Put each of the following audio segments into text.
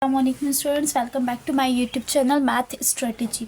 अस्सलामुअलैकुम students, welcome back to my YouTube channel math strategy.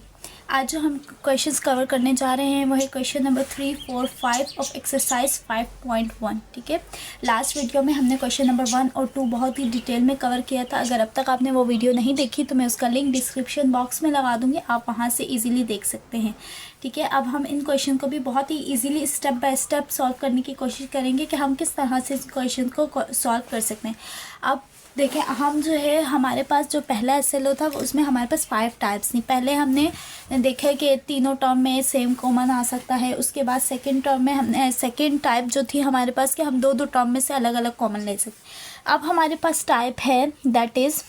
आज जो हम क्वेश्चंस कवर करने जा रहे हैं वो है क्वेश्चन नंबर 3, 4, 5 ऑफ एक्सरसाइज 5.1। ठीक है, लास्ट वीडियो में हमने क्वेश्चन नंबर 1 और 2 बहुत ही डिटेल में कवर किया था। अगर अब तक आपने वो वीडियो नहीं देखी तो मैं उसका लिंक डिस्क्रिप्शन बॉक्स में लगा दूँगी, आप वहाँ से ईजिली देख सकते हैं। ठीक है, अब हम इन क्वेश्चन को भी बहुत ही easily step by step solve करने की कोशिश करेंगे कि हम किस तरह से इस क्वेश्चन को सॉल्व कर सकते हैं। अब देखिए, हम जो है हमारे पास जो पहला SLO था उसमें हमारे पास 5 टाइप्स थी। पहले हमने देखा कि तीनों टर्म में सेम कॉमन आ सकता है। उसके बाद सेकंड टर्म में हमने सेकंड टाइप जो थी हमारे पास कि हम दो टर्म में से अलग अलग कॉमन ले सकते। अब हमारे पास टाइप है that is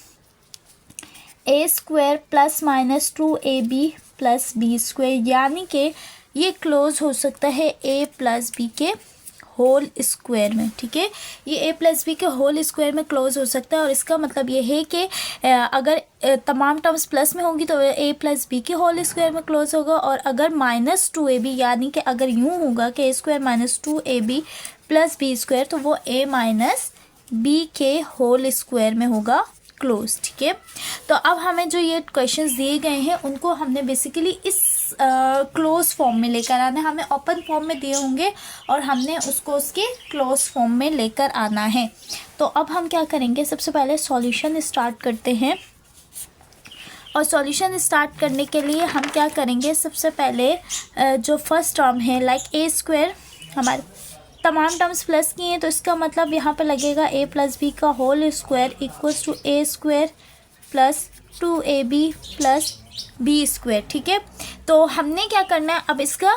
a² plus minus 2ab plus b², यानी कि ये क्लोज हो सकता है a प्लस b के होल स्क्वायर में। ठीक है, ये a प्लस बी के होल स्क्वायर में क्लोज हो सकता है और इसका मतलब ये है कि अगर तमाम टर्म्स प्लस में होंगी तो a प्लस बी के होल स्क्वायर में क्लोज होगा, और अगर -2ab यानी कि अगर यूँ होगा कि a² minus 2ab plus b² तो वो a माइनस b के होल स्क्वायर में होगा क्लोज। ठीक है, तो अब हमें जो ये क्वेश्चंस दिए गए हैं उनको हमने बेसिकली इस क्लोज फॉर्म में लेकर आना है। हमें ओपन फॉर्म में दिए होंगे और हमने उसको उसके क्लोज फॉर्म में लेकर आना है। तो अब हम क्या करेंगे, सबसे पहले सॉल्यूशन स्टार्ट करते हैं। और सॉल्यूशन स्टार्ट करने के लिए हम क्या करेंगे, सबसे पहले जो फर्स्ट टर्म है लाइक a², हमारे तमाम टर्म्स प्लस की हैं तो इसका मतलब यहाँ पे लगेगा a प्लस बी का whole square equals to a² plus 2ab plus b²। ठीक है, तो हमने क्या करना है, अब इसका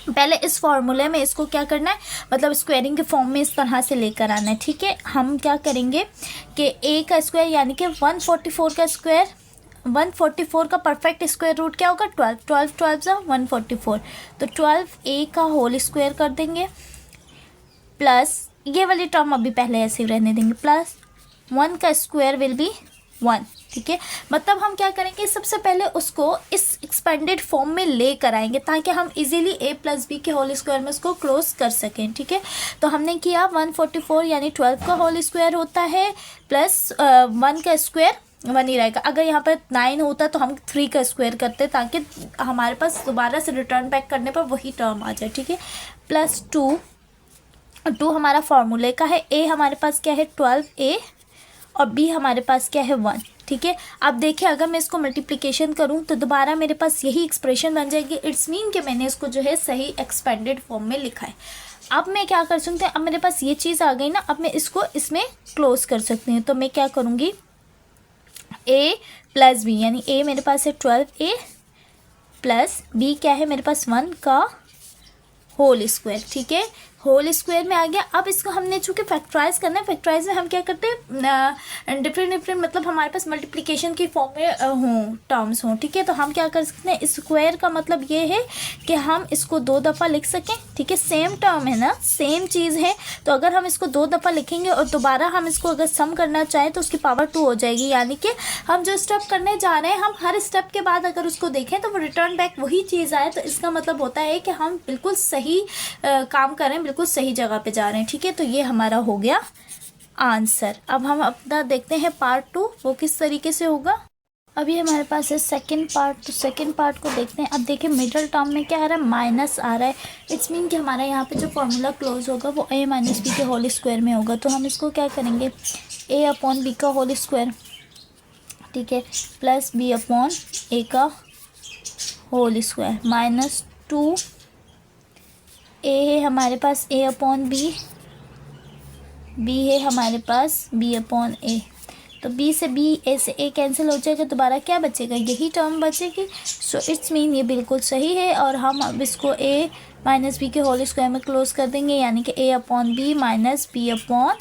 पहले इस फॉर्मूले में इसको क्या करना है, मतलब स्क्वायरिंग के फॉर्म में इस तरह से लेकर आना है। ठीक है, हम क्या करेंगे कि a का स्क्वायर यानी कि 144 का स्क्वायर, 144 का परफेक्ट स्क्वायर रूट क्या होगा 12, 12 12 जा 144, तो 12a का होल स्क्वायर कर देंगे प्लस ये वाली टर्म अभी पहले ऐसे ही रहने देंगे प्लस 1 का स्क्वायर विल बी 1। ठीक है, मतलब हम क्या करेंगे, सबसे पहले उसको इस एक्सपेंडेड फॉर्म में लेकर आएंगे ताकि हम इजीली a प्लस बी के होल स्क्वायर में उसको क्लोज कर सकें। ठीक है, तो हमने किया 144 यानी 12 का होल स्क्वायर होता है प्लस 1 का स्क्वायर 1 ही रहेगा। अगर यहाँ पर 9 होता तो हम 3 का स्क्वायर करते ताकि हमारे पास दोबारा से रिटर्न बैक करने पर वही टर्म आ जाए। ठीक है, प्लस 2 हमारा फॉर्मूले का है, a हमारे पास क्या है 12a और b हमारे पास क्या है 1। ठीक है, अब देखिए अगर मैं इसको मल्टीप्लिकेशन करूं तो दोबारा मेरे पास यही एक्सप्रेशन बन जाएगी। इट्स मीन कि मैंने इसको जो है सही एक्सपेंडेड फॉर्म में लिखा है। अब मैं क्या कर सकती हूँ, अब मेरे पास ये चीज़ आ गई ना, अब मैं इसको इसमें क्लोज कर सकती हूँ। तो मैं क्या करूँगी, a प्लस बी यानी a मेरे पास है 12a प्लस b क्या है मेरे पास 1 का होल स्क्वायर। ठीक है, होल स्क्वायर में आ गया। अब इसको हमने चूँकि फैक्टराइज करना है, फैक्टराइज में हम क्या करते हैं, डिफरेंट मतलब हमारे पास मल्टीप्लिकेशन की फॉर्म में हों टर्म्स हों। ठीक है, तो हम क्या कर सकते हैं, स्क्वायर का मतलब ये है कि हम इसको 2 दफ़ा लिख सकें। ठीक है, सेम टर्म है ना, सेम चीज़ है, तो अगर हम इसको 2 दफ़ा लिखेंगे और दोबारा हम इसको अगर सम करना चाहें तो उसकी पावर 2 हो जाएगी। यानी कि हम जो स्टेप करने जा रहे हैं, हम हर स्टेप के बाद अगर उसको देखें तो वो रिटर्न बैक वही चीज़ आए, तो इसका मतलब होता है कि हम बिल्कुल सही काम कर रहे हैं, बिल्कुल सही जगह पे जा रहे हैं। ठीक है, तो ये हमारा हो गया आंसर। अब हम अपना देखते हैं पार्ट 2 वो किस तरीके से होगा। अभी हमारे पास है सेकंड पार्ट, तो सेकंड पार्ट को देखते हैं। अब देखिए मिडिल टर्म में क्या आ रहा है, माइनस आ रहा है। इट्स मीन कि हमारा यहाँ पे जो फॉर्मूला क्लोज होगा वो a माइनस बी के होल स्क्वायर में होगा। तो हम इसको क्या करेंगे, a अपॉन बी का होल स्क्वायर, ठीक है, प्लस b अपॉन a का होल स्क्वायर माइनस 2 a है हमारे पास a अपॉन बी, b है हमारे पास b अपॉन a, तो b से b, a से a कैंसिल हो जाएगा, दोबारा क्या बचेगा, यही टर्म बचेगी। सो इट्स मीन ये बिल्कुल सही है। और हम अब इसको a माइनस बी के होल स्क्वायर में क्लोज कर देंगे, यानी कि a upon B minus b upon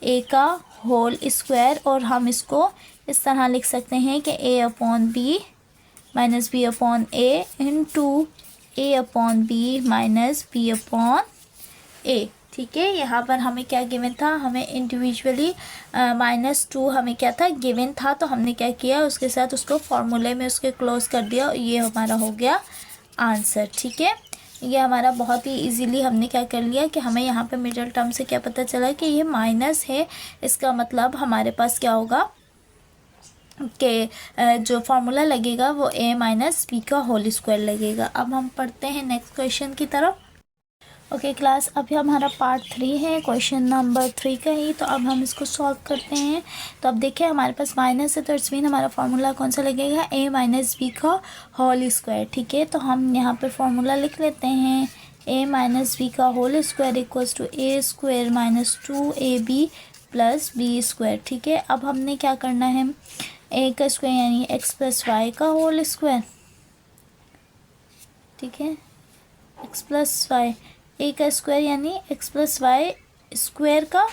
a का होल स्क्वायर। और हम इसको इस तरह लिख सकते हैं कि a upon B minus b upon a into a upon B minus b upon a। ठीक है, यहाँ पर हमें क्या गिवन था, हमें इंडिविजुअली -2 हमें क्या था गिवन था, तो हमने क्या किया उसके साथ उसको फॉर्मूले में उसके क्लोज कर दिया और ये हमारा हो गया आंसर। ठीक है, ये हमारा बहुत ही इजीली हमने क्या कर लिया कि हमें यहाँ पे मिडिल टर्म से क्या पता चला कि ये माइनस है, इसका मतलब हमारे पास क्या होगा के जो फार्मूला लगेगा वो a माइनस बी का होल स्क्वायर लगेगा। अब हम पढ़ते हैं नेक्स्ट क्वेश्चन की तरफ। ओके क्लास, अभी हमारा पार्ट 3 है, क्वेश्चन नंबर 3 का ही। तो अब हम इसको सॉल्व करते हैं। तो अब देखिए हमारे पास माइनस है, तो इट्स मीन हमारा फार्मूला कौन सा लगेगा, a माइनस बी का होल स्क्वायर। ठीक है, तो हम यहाँ पे फार्मूला लिख लेते हैं, a माइनस बी का whole square equals to a square minus 2ab plus B square. ठीक है, अब हमने क्या करना है, a का स्क्वायर यानी x प्लस वाई का होल स्क्वायर। ठीक है, x प्लस वाई, a का स्क्वायर यानी x प्लस वाई स्क्वायर का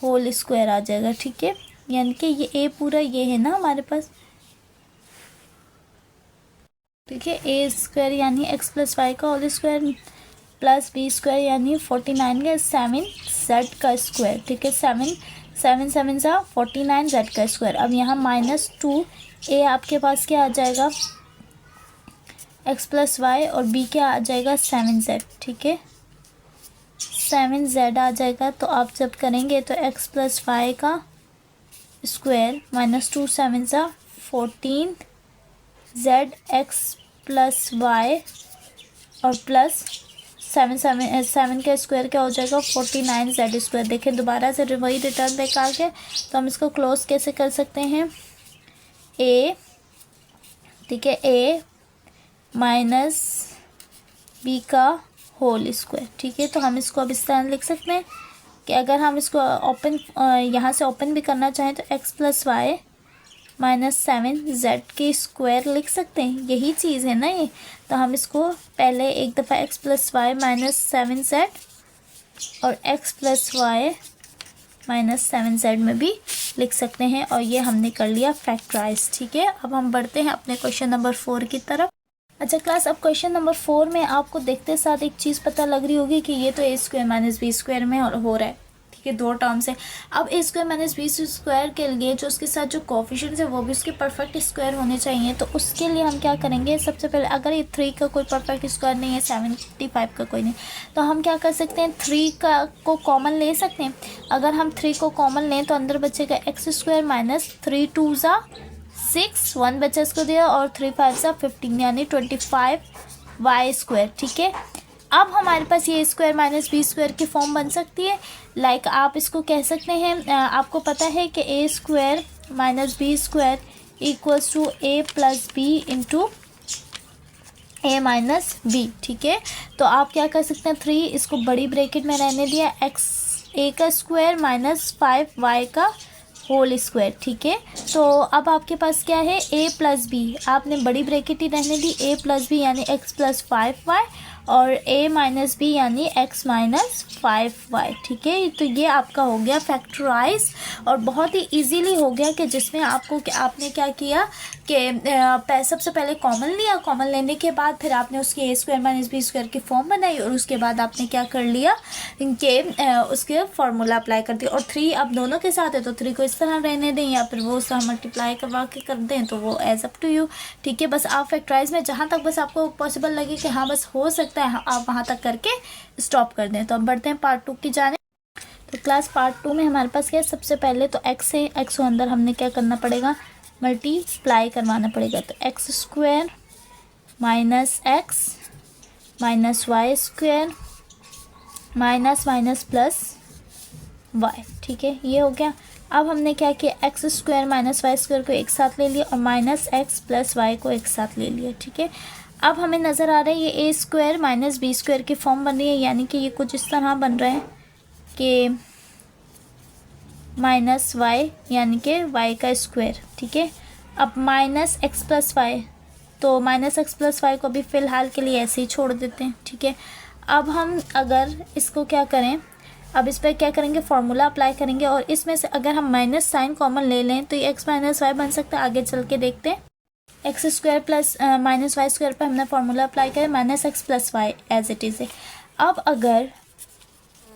होल स्क्वायर आ जाएगा। ठीक है, यानी कि ये a पूरा ये है ना हमारे पास। ठीक है, a स्क्वायर यानी x प्लस वाई का whole square plus b square यानी 49 का 7z का स्क्वायर। ठीक है, 7 7 सा 49 z का स्क्वायर। अब यहाँ माइनस 2a आपके पास क्या आ जाएगा, x प्लस वाई, और b क्या आ जाएगा 7z। ठीक है, 7z आ जाएगा। तो आप जब करेंगे तो x प्लस वाई का स्क्वायर माइनस 2 7 सा 14z x प्लस वाई और प्लस 7 का स्क्वायर क्या हो जाएगा 49z स्क्वायर। देखें दोबारा से वही रिटर्न बैक आ गया। तो हम इसको क्लोज कैसे कर सकते हैं, a, ठीक है, a माइनस बी का होल स्क्वायर। ठीक है, तो हम इसको अब इस तरह लिख सकते हैं कि अगर हम इसको ओपन यहाँ से ओपन भी करना चाहें तो x plus Y minus 7z के स्क्वायर लिख सकते हैं, यही चीज़ है ना ये। तो हम इसको पहले एक दफ़ा x plus Y minus 7z और x plus Y minus 7z में भी लिख सकते हैं, और ये हमने कर लिया फैक्टराइज। ठीक है, अब हम बढ़ते हैं अपने क्वेश्चन नंबर 4 की तरफ। अच्छा क्लास, अब क्वेश्चन नंबर 4 में आपको देखते साथ एक चीज़ पता लग रही होगी कि ये तो a square minus B square में हो रहा है। ठीक है, दो टर्म्स है। अब a square minus B square के लिए जो उसके साथ जो कोफिशिएंट्स है वो भी उसके परफेक्ट स्क्वायर होने चाहिए। तो उसके लिए हम क्या करेंगे, सबसे पहले अगर ये 3 का कोई परफेक्ट स्क्वायर नहीं है, 75 का कोई नहीं, तो हम क्या कर सकते हैं, 3 का को कॉमन ले सकते हैं। अगर हम 3 को कॉमन लें तो अंदर बचेगा एक्स स्क्वायर माइनस 3 2 ज़ा 6, 1 बचा इसको दिया, और 3 5 सा 15 यानी 25 वाई स्क्वायर। ठीक है, अब हमारे पास ये स्क्वायर माइनस बी स्क्वायर की फॉर्म बन सकती है। लाइक आप इसको कह सकते हैं, आपको पता है कि a square minus B square equals to a plus B into a minus B. ठीक है, तो आप क्या कर सकते हैं, 3 इसको बड़ी ब्रैकेट में रहने दिया, x a का स्क्वायर माइनस 5 y का होल स्क्वायर। ठीक है, तो अब आपके पास क्या है, a प्लस बी, आपने बड़ी ब्रैकेट ही रहने दी, a प्लस बी यानी x प्लस 5y और a माइनस बी यानी x माइनस 5y। ठीक है, तो ये आपका हो गया फैक्टराइज, और बहुत ही इजीली हो गया कि जिसमें आपने क्या किया कि सबसे पहले कॉमन लिया, कॉमन लेने के बाद फिर आपने उसकी a square minus B square की फॉर्म बनाई, और उसके बाद आपने क्या कर लिया कि उसके फार्मूला अप्लाई कर दिया। और 3 अब दोनों के साथ है तो 3 को इस तरह रहने दें या फिर वो उस तरह मल्टीप्लाई करवा के कर दें, तो वो एज अप टू यू। ठीक है, बस आप फैक्टराइज में जहाँ तक बस आपको पॉसिबल लगे कि हाँ बस हो सकता है, आप वहाँ तक करके स्टॉप कर दें। तो अब बढ़ते हैं पार्ट 2 की जाने। तो क्लास पार्ट 2 में हमारे पास क्या है, सबसे पहले तो x है, x को अंदर हमने क्या करना पड़ेगा, मल्टीप्लाई करवाना पड़ेगा। तो X square minus X minus Y square minus minus plus Y. ठीक है, ये हो गया। अब हमने क्या किया, X square minus Y square को एक साथ ले लिया और माइनस एक्स प्लस वाई को एक साथ ले लिया। ठीक है, अब हमें नज़र आ रहा है ये a square minus B square की फॉर्म बन रही है, यानी कि ये कुछ इस तरह बन रहा है कि माइनस वाई यानी कि वाई का स्क्वायर। ठीक है, अब माइनस एक्स प्लस वाई, तो माइनस एक्स प्लस वाई को भी फ़िलहाल के लिए ऐसे ही छोड़ देते हैं। ठीक है, अब हम अगर इसको क्या करें, अब इस पर क्या करेंगे, फार्मूला अप्लाई करेंगे, और इसमें से अगर हम माइनस साइन कॉमन ले लें तो ये एक्स माइनस वाई बन सकता है। आगे चल के देखते हैं, X square plus minus Y square पर हमने फार्मूला अप्लाई किया, minus X plus Y as it is है। अब अगर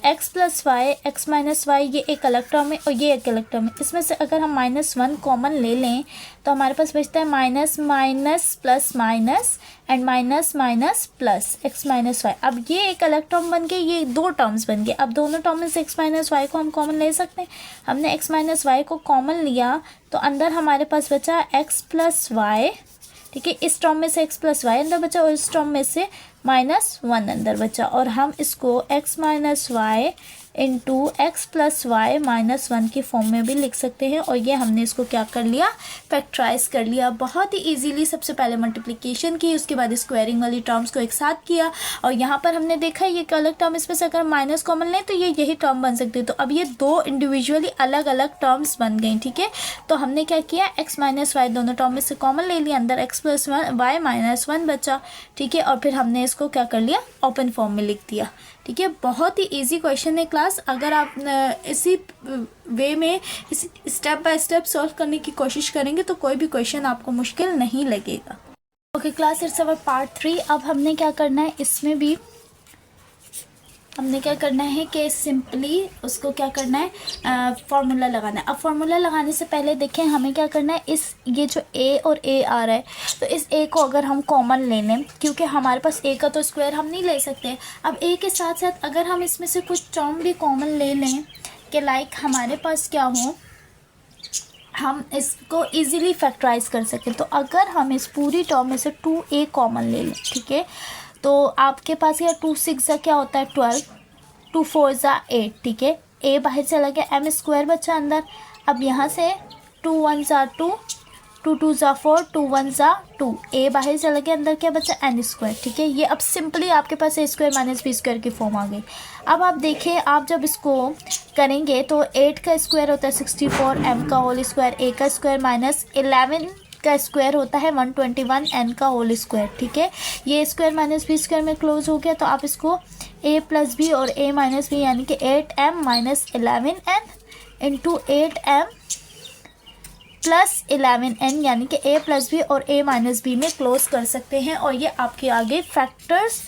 X plus Y, X minus Y, ये एक अलग टर्म है और ये एक अलग टर्म है। इसमें से अगर हम -1 कॉमन ले लें तो हमारे पास बचता है minus minus plus minus and minus minus plus X minus Y. अब ये एक अलग टर्म बन गई, ये दो टर्म्स बन गए। अब दोनों टर्म में से एक्स माइनस वाई को हम कॉमन ले सकते हैं। हमने एक्स माइनस वाई को कॉमन लिया तो अंदर हमारे पास बचा एक्स प्लस वाई, ठीक है। इस टर्म में से एक्स प्लस वाई अंदर बचा और इस टर्म में से -1 अंदर बचा, और हम इसको X minus Y into X plus Y -1 की फॉर्म में भी लिख सकते हैं। और ये हमने इसको क्या कर लिया, फैक्टराइज कर लिया। बहुत ही इजीली सबसे पहले मल्टीप्लिकेशन की, उसके बाद स्क्वायरिंग वाली टर्म्स को एक साथ किया, और यहाँ पर हमने देखा ये एक अलग टर्म, इसमें से अगर माइनस कॉमन लें तो ये यही टर्म बन सकती है। तो अब ये दो इंडिविजुअली अलग अलग टर्म्स बन गई, ठीक है। तो हमने क्या किया, एक्स माइनस वाई दोनों टर्म में से कॉमन ले लिया, अंदर एक्स प्लस वाई -1 बचा, ठीक है। और फिर हमने इसको क्या कर लिया, ओपन फॉर्म में लिख दिया, ठीक है। बहुत ही इजी क्वेश्चन है क्लास। अगर आप इसी वे में इस स्टेप बाय स्टेप सॉल्व करने की कोशिश करेंगे तो कोई भी क्वेश्चन आपको मुश्किल नहीं लगेगा। Okay class, it's our part 3। अब हमने क्या करना है, इसमें भी हमने क्या करना है कि सिंपली उसको क्या करना है, फार्मूला लगाना है। अब फार्मूला लगाने से पहले देखें हमें क्या करना है, इस ये जो a और a आ रहा है तो इस a को अगर हम कॉमन ले लें, क्योंकि हमारे पास a का तो स्क्वायर हम नहीं ले सकते। अब a के साथ साथ अगर हम इसमें से कुछ टर्म भी कॉमन ले लें कि लाइक हमारे पास क्या हो, हम इसको इजीली फैक्टराइज कर सकें। तो अगर हम इस पूरी टर्म में से 2a कॉमन ले लें, ठीक है, तो आपके पास यह 2 6 क्या होता है 12, 2 4 8, ठीक है। a बाहर चला गया, m स्क्वायर बचा अंदर। अब यहाँ से 2 1 2, 2 2 4, 2 1 2, a बाहर चला गया, अंदर क्या बचा n स्क्वायर, ठीक है। ये अब सिंपली आपके पास a square minus b square की फॉर्म आ गई। अब आप देखिए, आप जब इसको करेंगे तो 8 का स्क्वायर होता है 64, m का होल स्क्वायर, a का स्क्वायर -11 का स्क्वायर होता है 121, n का होल स्क्वायर, ठीक है। ये स्क्वायर माइनस बी स्क्वायर में क्लोज हो गया, तो आप इसको a प्लस बी और a माइनस बी यानी कि 8m minus 11n into 8m plus 11n यानी कि a प्लस बी और a माइनस बी में क्लोज कर सकते हैं। और ये आपके आगे फैक्टर्स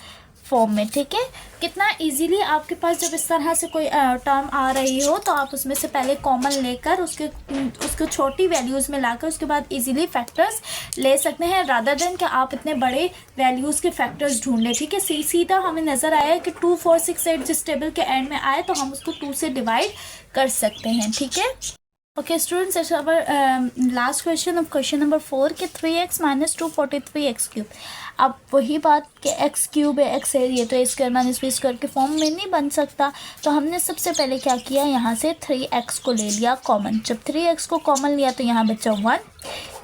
फॉर्म में, ठीक है। कितना इजीली आपके पास जब इस तरह से कोई टर्म आ रही हो तो आप उसमें से पहले कॉमन लेकर उसको छोटी वैल्यूज़ में लाकर उसके बाद इजीली फैक्टर्स ले सकते हैं, रादर देन कि आप इतने बड़े वैल्यूज़ के फैक्टर्स ढूंढ लें, ठीक है। सीधा हमें नज़र आया कि 2 4 6 8 जिस टेबल के एंड में आए तो हम उसको 2 से डिवाइड कर सकते हैं, ठीक है। Okay students, it's our last question of question number 4 के 3x - 2 43x क्यूब। अब वही बात कि x क्यूब है, x है, ये तो a square minus b square के फॉर्म में नहीं बन सकता। तो हमने सबसे पहले क्या किया, यहाँ से 3x को ले लिया कॉमन। जब 3x को कॉमन लिया तो यहाँ बचा 1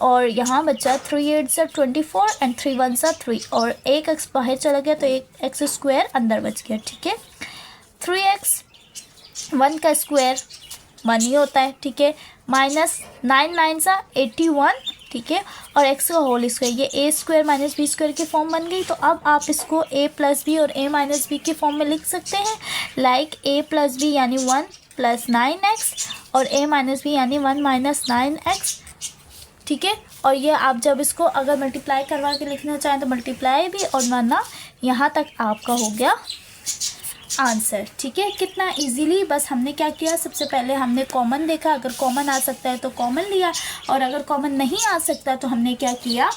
और यहाँ बचा 3 8 24 एंड 3 1 3, और एक x बाहर चला गया तो एक x स्क्वायर अंदर बच गया, ठीक है। 3x 1 का स्क्वायर 1 ही होता है, ठीक है, -9 9 81, ठीक है, और x का होल स्क्वायर, ये a square minus b square की फॉर्म बन गई। तो अब आप इसको a प्लस बी और a माइनस बी की फॉर्म में लिख सकते हैं, लाइक a प्लस बी यानी 1 प्लस 9x और a माइनस बी यानी 1 माइनस 9x, ठीक है। और ये आप जब इसको अगर मल्टीप्लाई करवा के लिखना चाहें तो मल्टीप्लाई भी, और वरना यहाँ तक आपका हो गया आंसर, ठीक है। कितना इजीली, बस हमने क्या किया, सबसे पहले हमने कॉमन देखा, अगर कॉमन आ सकता है तो कॉमन लिया, और अगर कॉमन नहीं आ सकता तो हमने क्या किया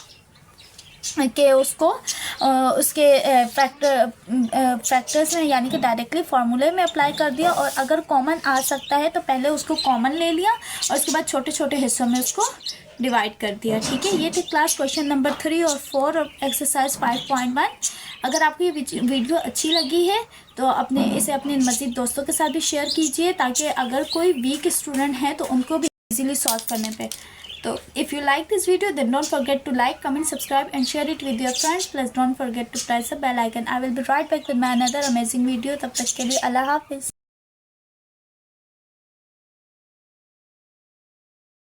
कि उसको उसके फैक्टर्स में यानी कि डायरेक्टली फार्मूले में अप्लाई कर दिया। और अगर कॉमन आ सकता है तो पहले उसको कॉमन ले लिया और उसके बाद छोटे छोटे हिस्सों में उसको डिवाइड कर दिया, ठीक है। ये थे क्लास क्वेश्चन नंबर 3 और 4 और एक्सरसाइज 5.1। अगर आपको ये वीडियो अच्छी लगी है तो इसे अपने मज़ीद दोस्तों के साथ भी शेयर कीजिए, ताकि अगर कोई वीक स्टूडेंट है तो उनको भी इजीली सॉल्व करने पे। तो if you like this video then don't forget to like, comment, subscribe and share it with your friends. Plus don't forget to press the bell icon. I will be right back with my another amazing video. तब तक के लिए अल्लाह हाफिज़।